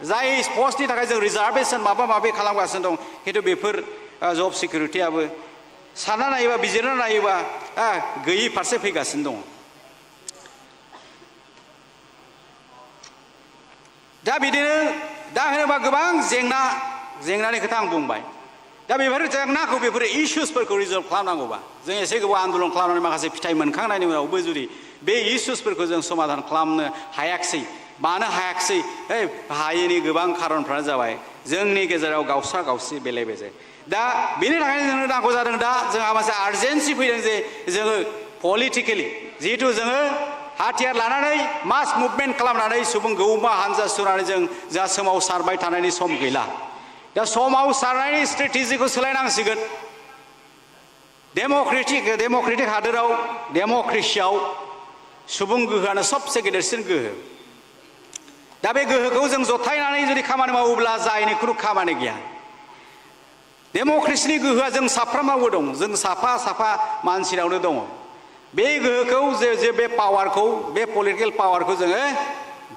जाय पस्टनि थाखाय जों रिजार्भेसन माबा माबि खालामगासिनो दं खिन्थु बेफोर जब सिकिउरिटियाबो सानना नायोबा बिजिरना नायोबा गैयि फारसे फैगासिनो दं दा बिदिनो दा होनोबा गोबां जेंनानि खोथा आं बुंबाय दा बेफोर जेंनाखौ बेफोर इस्युसफोरखौ रिजल्भ खालामनांगौबा जों एसे गोबाव आन्दलन खालामनानै माखासे फिथाइ मोनखांनायनि उनावबो जुदि बे इस्युसफोरखौ जों समाधान खालामनो हायाखिसै मानो हायाखिसै हायैनि गोबां खारनफ्रानो जाबाय जोंनि गेजेराव गावस्रा गावस्रि बेले बेजे दा बेनि थाखायनो जोंनो नांगौ जादों दा जोंहा मोनसे आर्जेन्सि फैदों जे जोङो पलिटिकेलि जिहेतु जोङो हाथियार लानानै मास मुभमेन्ट खालामनानै सुबुं गौमा हानजा सुनानै जोंहा सोमावसारबाय थानायनि सम गैला दा सोमावसारनायनि स्ट्रेटेजिखौ सोलायनांसिगोन डेम'क्रेटिक हादोराव डेम'क्रेसियाव सुबुं गोहोआनो सबसे गेदेरसिन गोहो दा बे गोहोखौ जों जथायनानै जुदि खामानि मावोब्ला जायनि खुनु खामानि गैया डेम'क्रेसिनि गोहोआ जों साफ्रोमनावबो दं जों साफा मानसिनावनो दङ बे गोहोखौ जे बे पावारखौ बे पलिटिकेल पावारखौ जोङो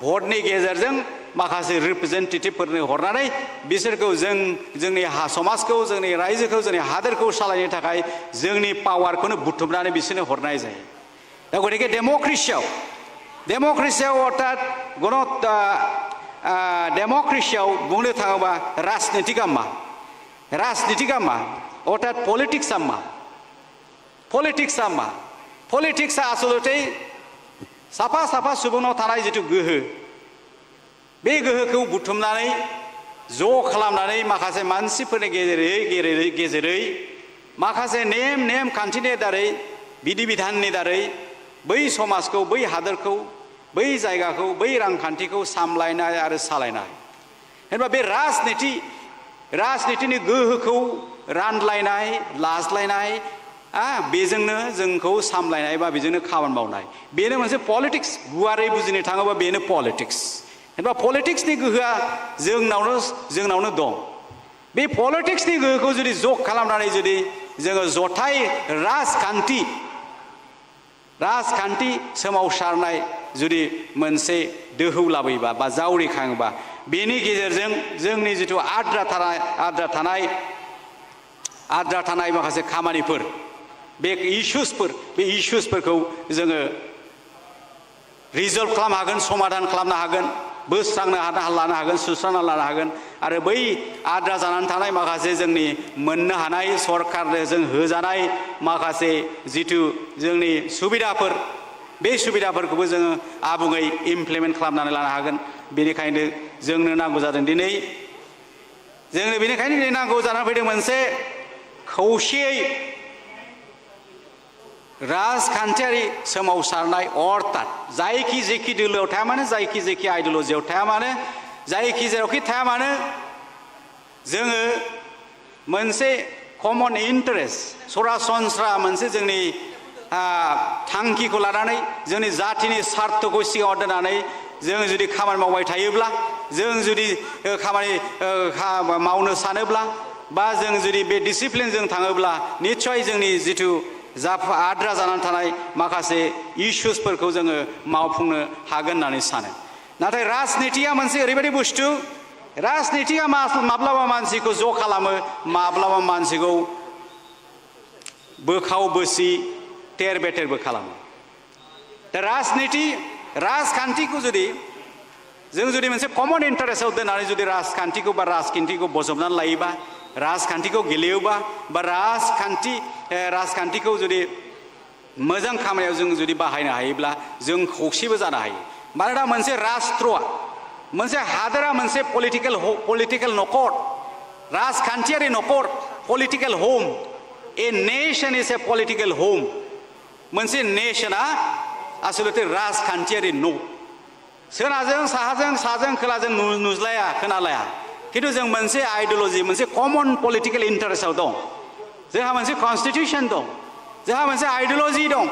भटनि गेजेरजों माखासे रिप्रेजेन्टेटिभफोरनो हरनानै बिसोरखौ जोंनि समाजखौ जोंनि रायजोखौ जोंनि हादोरखौ सालायनो थाखाय जोंनि पावारखौनो बुथुमनानै बिसोरनो हरनाय जायो दा गतिके डेम'क्रेसियाव अर्थात डेम'क्रेसियाव बुंनो थाङोबा राजनितिका मा अर्थात पलिटिक्सआ आसलते साफा सुबुंनाव थानाय जिथु गोहो बे गोहोखौ बुथुमनानै ज' खालामनानै माखासे मानसिफोरनि गेजेरै माखासे नेम खान्थिनि दारै बिधि बिधाननि दारै बै समाजखौ बै हादोरखौ बै जायगाखौ बै रांखान्थिखौ सामलायनाय आरो सालायनाय होनबा बे राजनितिनि गोहोखौ रानलायनाय लाज्लायनाय बेजोंनो जोंखौ सामलायनाय बा बेजोंनो खामानि मावनाय बेनो मोनसे पलिटिक्स गुवारै बुजिनो थाङोबा बेनो पलिटिक्स होनबा पलिटिक्सनि गोहोआ जोंनावनो दं बे पलिटिक्सनि गोहोखौ जुदि ज' खालामनानै जुदि जोङो जथाय राजखान्थि सोमावसारनाय जुदि मोनसे दोहौ लाबोयोबा बा जावरिखाङोबा बेनि गेजेरजों जोंनि जिथु आद्रा थानाय माखासे खामानिफोर बे इस्युसफोरखौ जोङो रिजल्भ खालामनो हागोन समाधान खालामनो हागोन बोस्रांनो लानो हागोन सुस्रांना लानो हागोन आरो बै आद्रा जानानै थानाय माखासे जोंनि मोननो हानाय सरकारजों होजानाय माखासे जिथु जोंनि सुबिदाफोर बे सुबिदाफोरखौबो जोङो आबुङै इमप्लिमेन्ट खालामनानै लानो हागोन बेनिखायनो जोंनो नांगौ जादों दिनै जोंनो बेनिखायनो दिनै नांगौ जानानै फैदों मोनसे खौसेयै राजखान्थियारि सोमावसारनाय अर्थात जायखि जेखि दोलोआव थाया मानो जायखि जेखि आइडिय'लजियाव थाया मानो जायखि जेरावखि थाया मानो जोङो मोनसे कमन इन्टारेस्ट सरासनस्रा मोनसे जोंनि थांखिखौ लानानै जोंनि जातिनि स्वार्थखौ सिगाङाव दोननानै जों जुदि खामानि मावबाय थायोब्ला जों जुदि खामानि मावनो सानोब्ला बा जों जुदि बे डिसिप्लिनजों थाङोब्ला निश्चय जोंनि जिथु आद्रा जानानै थानाय माखासे इश्युसफोरखौ जोङो मावफुंनो हागोन होननानै सानो नाथाय राजनितिया मोनसे ओरैबायदि बुस्थु राजनितिया माब्लाबा मानसिखौ ज' खालामो माब्लाबा मानसिखौ बोखाव बोसि तेर बेतेरबो खालामो दा राजखान्थिखौ जुदि जों जुदि मोनसे कमन इन्टारेस्टआव दोननानै जुदि राजखान्थिखौ बजबनानै लायोबा राजखान्थिखौ गेलेयोबा बा राजखान्थिखौ जुदि मोजां खामानियाव जों जुदि बाहायनो हायोब्ला जों खौसेबो जानो हायो मानोना मोनसे राष्ट्रआ मोनसे हादोरा मोनसे पलिटिकेल न'खर राजखान्थियारि न'खर पलिटिकेल होम a nation is a political होम मोनसे नेशना आसलते राजखान्थियारि न' सोनाबजों साहाजों खोलाजों नुज्लाया खोनालाया किन्तु जों मोनसे आइडिय'लजि मोनसे कमन पलिटिकेल इन्टारेस्टआव दं जोंहा मोनसे कन्स्टिटिउसन दं जोंहा मोनसे आइडिय'लजि दं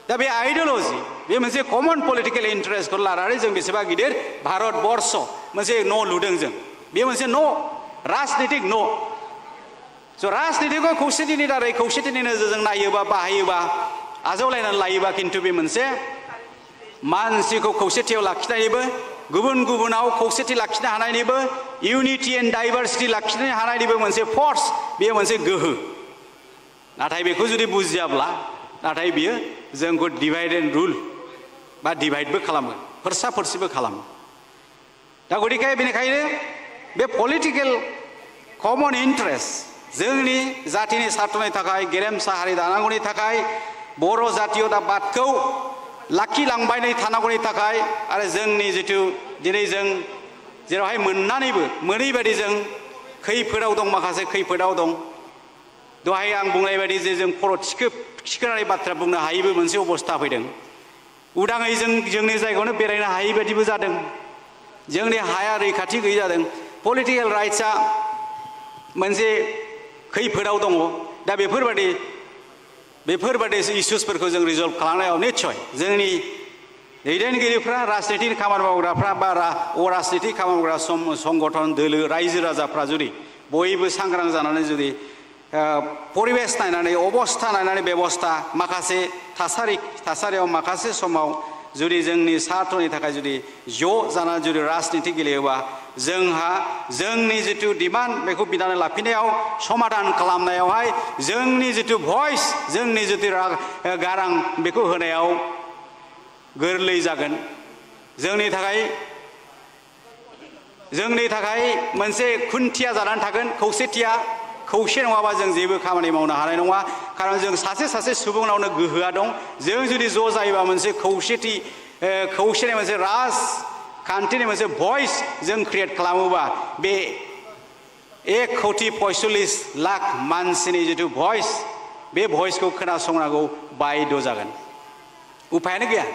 दा बे आइडिय'लजि बे मोनसे कमन पलिटिकेल इन्टारेस्टखौ लानानै जों बेसेबा गिदिर भारतबर्ष मोनसे न' लुदों जों बे मोनसे न' राजनितिक न' स' राजनितिखौ खौसेथिनि दारै खौसेथिनि नोजोरजों नायोबा बाहायोबा आजावलायनानै लायोबा किन्तु बे मोनसे मानसिखौ खौसेथियाव लाखिनायनिबो गुबुन गुबुनाव खौसेथि लाखिनो हानायनिबो इउनिटि एन्ड डाइभारसिटि लाखिनो हानायनिबो मोनसे फर्स बेयो मोनसे गोहो नाथाय बेखौ जुदि बुजियाब्ला नाथाय बियो जोंखौ डिभाइड एन्ड रुल बा डिभाइडबो खालामो फोरसा फोरसिबो खालामो दा गतिके बेनिखायनो बे पलिटिकेल कमन इन्टारेस्ट जोंनि जातिनि स्वार्थनि थाखाय गेरेमसा हारि दानांगौनि थाखाय बर' जातीयताबादखौ लाखिलांबाय थानांगौनि थाखाय आरो जोंनि जिथु दिनै जों जेरावहाय मोननानैबो मोनै बायदि जों खैफोदाव दं माखासे खैफोदाव दं दहाय आं बुंनाय बायदि जे जों खर' थिखोनानै बाथ्रा बुंनो हायैबो मोनसे अबस्था फैदों उदाङै जोंनि जायगायावनो बेरायनो हायै बायदिबो जादों जोंनि हाया रैखाथि गैयै जादों पलिटिकेल राइट्सआ मोनसे खैफोदाव दङ दा बेफोरबादि इस्युसफोरखौ जों रिजल्भ खालामनायाव निश्चय जोंनि दैदेनगिरिफ्रा राजनितिनि खामानि मावग्राफ्रा बा अराजनितिक खामानि मावग्रा संगठन दोलो रायजो राजाफ्रा जुदि बयबो सांग्रां जानानै जुदि परिबेस नायनानै अबस्था नायनानै बेबस्था माखासे थासारियाव माखासे समाव जुदि जोंनि स्वार्थनि थाखाय जुदि ज' जानानै जुदि राजनिति गेलेयोबा जोंहा जोंनि जिथु डिमान्ड बेखौ बिनानै लाफिनायाव समाधान खालामनायावहाय जोंनि जिथु भइस जोंनि जिथु गारां बेखौ होनायाव गोरलै जागोन जोंनि थाखाय मोनसे खुन्थिया जानानै थागोन खौसेथिया खौसे नङाबा जों जेबो खामानि मावनो हानाय नङा खारन जों सासे सुबुंनावनो गोहोआ दं जों जुदि ज' जायोबा मोनसे खौसेनि मोनसे राजखान्थिनि मोनसे भइस जों क्रिएट खालामोबा बे 1,45,00,000 मानसिनि जिथु भइस बे भइसखौ खोनासंनांगौ बायद' जागोन उपायानो गैया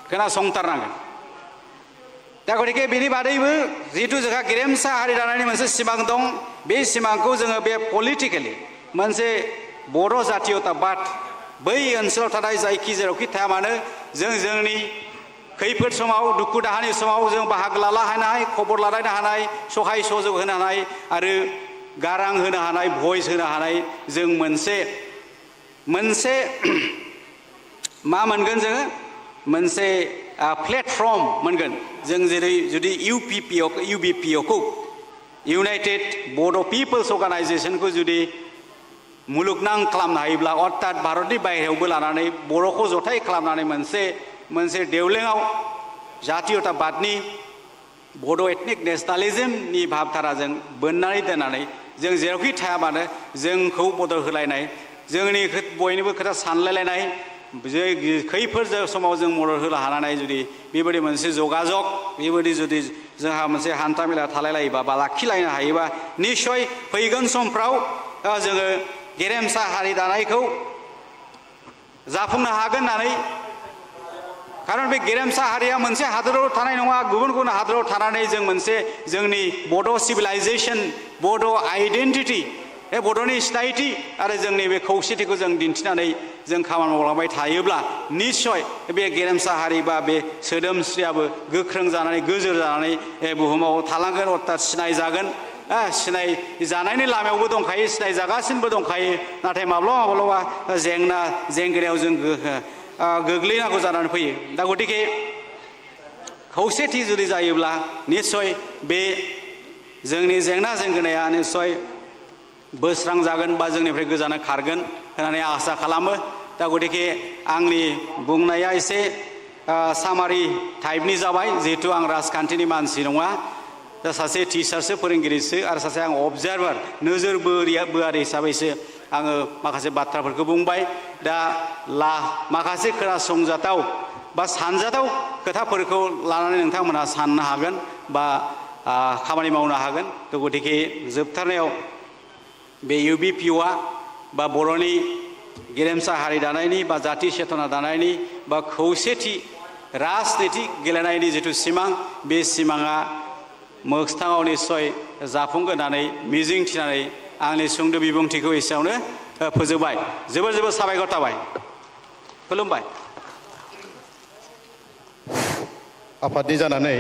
खोनासंथारनांगोन दा गतिके बेनि बादैबो जिथु जोंहा गेरेमसा हारि दानायनि मोनसे सिमां दं बे सिमांखौ जोङो बे पलिटिकेलि मोनसे बर' जातीयताबाद बै ओनसोलाव थानाय जायखि जेरावखि थाया मानो जोंनि खैफोद समाव दुखु दाहानि समाव जों बाहागो लानो हानाय खबर लालायनो हानाय सहाय सहयोग होनो हानाय आरो गारां होनो हानाय भइस होनो हानाय जों मोनसे मा मोनगोन जोङो मोनसे प्लेटफर्म मोनगोन जों जेरै जुदि इउबिपिअखौ इउनाइटेड बड' पिपल्स अर्गानाइजेशनखौ जुदि मुलुगनां खालामनो हायोब्ला अर्थात भारतनि बायहेरायावबो लानानै बर'खौ जथाय खालामनानै मोनसे देवलेङाव जातीयताबादनि बड' एथनिक नेसनालिजमनि भाबधाराजों बोननानै दोननानै जों जेरावखि थाया मानो जोंखौ बदल होलायनाय जोंनि बयनिबो खोथा सानलायलायनाय खैफोर समाव जों मदद होनो हानानै जुदि बेबायदि मोनसे जगाजग बेबायदि जुदि जोंहा मोनसे हान्था मेला थालायलायोबा बा लाखिलायनो हायोबा निश्चय फैगोन समफ्राव जोङो गेरेमसा हारि दानायखौ जाफुंनो हागोन होननानै खारन बे गेरेमसा हारिया मोनसे हादराव थानाय नङा गुबुन गुबुन हादराव थानानै जों मोनसे जोंनि बड' सिभिलाइजेशन बड' आइडेन्टिटी बे बड'नि सिनायथि आरो जोंनि बे खौसेथिखौ जों दिन्थिनानै जों खामानि मावलांबाय थायोब्ला निश्चय बे गेरेमसा हारि बा बे सोदोमस्रियाबो गोख्रों जानानै गोजोर जानानै बुहुमाव थालांगोन अर्थात सिनायजागोन सिनाय जानायनि लामायावबो दंखायो सिनाय जागासिनोबो दंखायो नाथाय माब्लाबा माब्लाबा जेंना जेंगोनायाव जों गोग्लैनांगौ जानानै फैयो दा गतिके खौसेथि जुदि जायोब्ला निश्चय बे जोंनि जेंना जेंगोनाया निश्चय बोस्रांजागोन बा जोंनिफ्राय गोजानाव खारगोन होननानै आसा खालामो दा गतिके आंनि बुंनाया एसे सामारि टाइपनि जाबाय जिहेतु आं राजखान्थिनि मानसि नङा दा सासे टिचारसो फोरोंगिरिसो आरो सासे आं अबजार्भार नोजोर बोआरि हिसाबैसो आङो माखासे बाथ्राफोरखौ बुंबाय दा माखासे खोनासंजाथाव बा सानजाथाव खोथाफोरखौ लानानै नोंथांमोनहा साननो हागोन बा खामानि मावनो हागोन थ' गतिके जोबथारनायाव बे UBPOआ बा बर'नि गेरेमसा हारि दानायनि बा जाति चेतना दानायनि बा खौसेथि राजनितिक गेलेनायनि जिथु सिमां बे सिमाङा मोगथाङाव निश्चय जाफुंगोन होननानै मिजिं थिनानै आंनि सुंद' बिबुंथिखौ एसेयावनो फोजोबबाय जोबोर जोबोर साबायखर थाबाय खुलुमबाय आफादनि जानानै